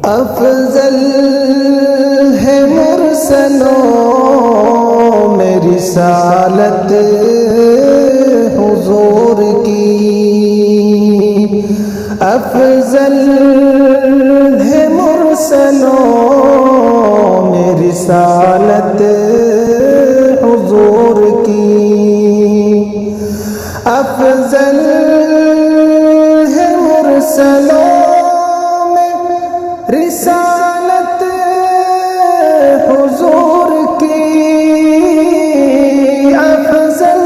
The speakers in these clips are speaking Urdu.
افضل ہے مرسلوں میں رسالت حضور کی، افضل ہے مرسلوں میں رسالت حضور کی، افضل ہے مرسلوں میں رسالت حضور کی، افضل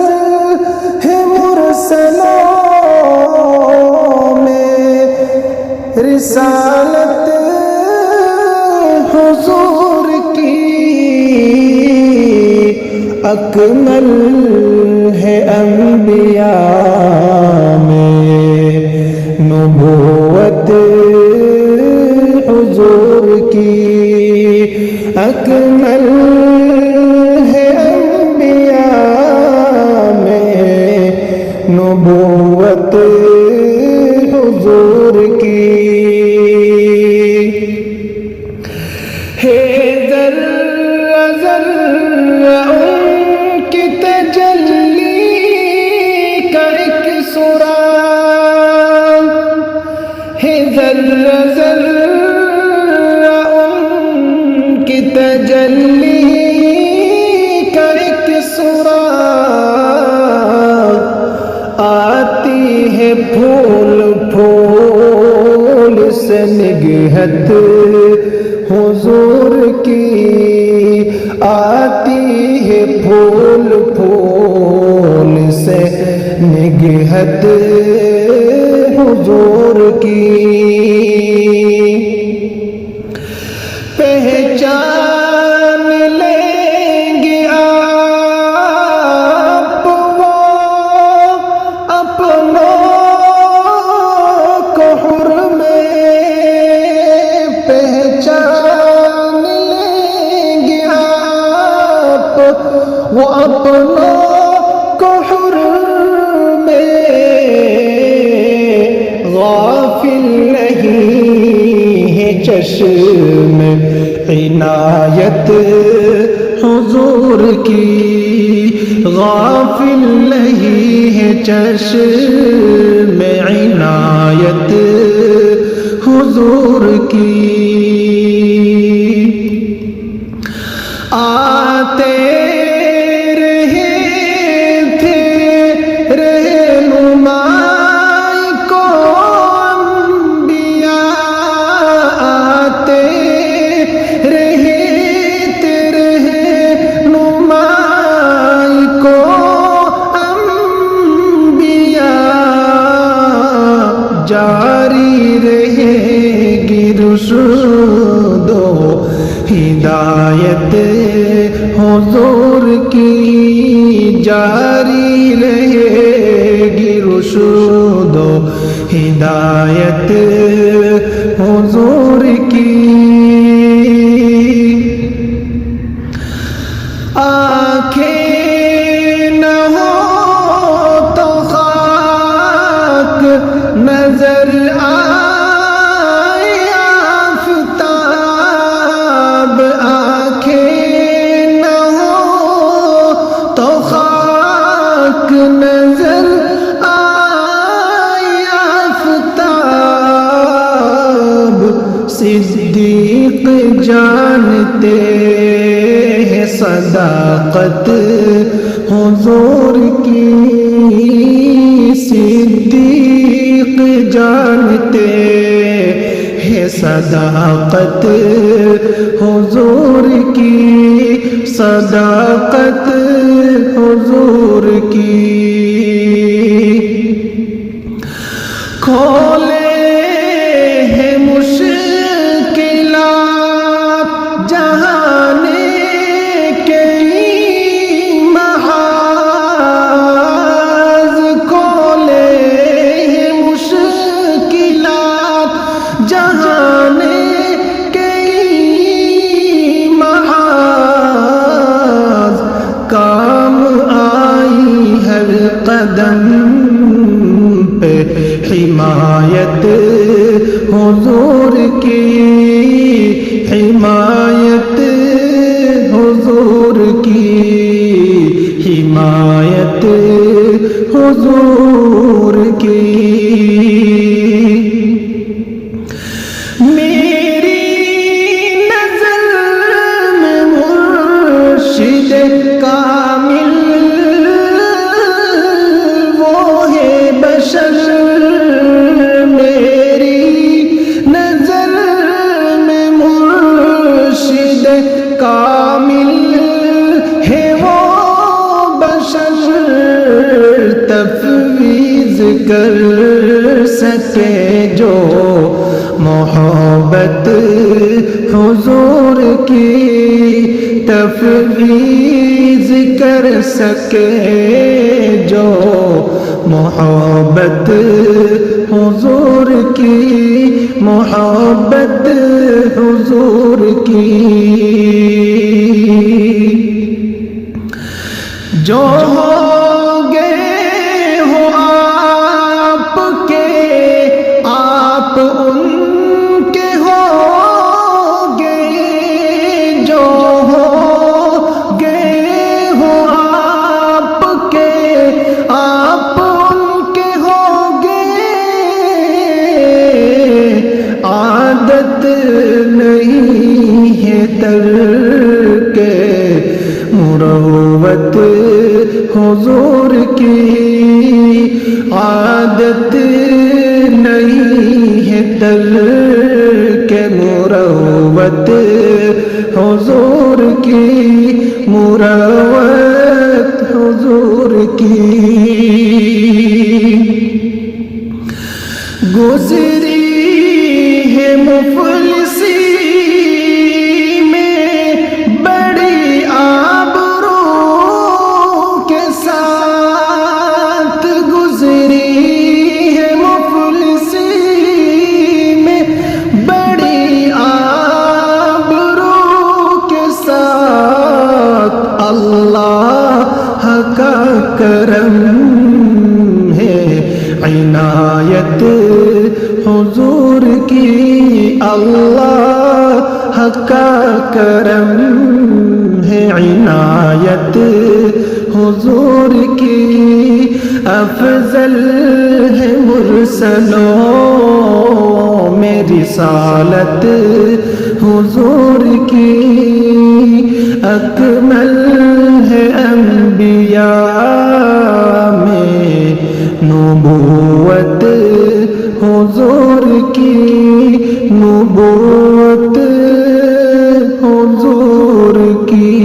ہے مرسلوں میں رسالت حضور کی، اکمل ہے انبیاء میں نبوت حضور کی، اکمل ہے انبیاء میں نبوت حضور کی، ہے ذرہ ذرہ ان کی تجلی کا ایک سراغ، ہے ذرہ ذرہ ان کی تجلی کا ایک سراغ، آتی ہے پھول پھول سے نگہت حضور کی، آتی ہے پھول پھول سے نگہت حضور کی، پہچان لیں گے آپ وہ اپنوں کو حرم پہچان لیں گے آپ وہ اپنوں کو حرم، غافل نہیں ہے چشم عنایت حضور کی، غافل نہیں ہے چشم عنایت حضور کی، آتے رہے تھے رہنمائی کو انبیاء، آتے رہے تھے رہنمائی کو انبیاء، جاری رہے گی رشد و ہدایت حضور کی، جاری رہے گی رشد و ہدایت حضور کی، آنکھیں نہ ہو تو خاک نظر آئے آفتاب، آنکھیں نہ ہو تو خاک نظر آئے آفتاب، صدیق جانتے ہیں صداقت حضور کی، صدیق جانتے ہیں صداقت حضور کی، صداقت حضور کی، کھولے ہیں مشکلات جہانے کے محاذ، کھولے ہیں مشکلات جہانے کے محاذ، کام آئی ہر قدم پہ حمایت کر سکے جو محبت حضور کی تفویض کر سکے جو محبت حضور کی محبت حضور کی جو ہو گئے ہو آپ کے آپ ان کے ہو گئے جو ہو گئے ہو آپ کے آپ ان کے ہو گئے عادت نہیں ہے ترک مروت حضور کی عادت نہیں ہے ترک مروت حضور کی مروت حضور کی گزری ہے مفلسی کرم ہے عنایت حضور کی اللہ کا کرم ہے عنایت حضور کی افضل ہے مرسلوں میں رسالت حضور کی اکمل ہے انبیاء میں نبوت حضور کی نبوت حضور کی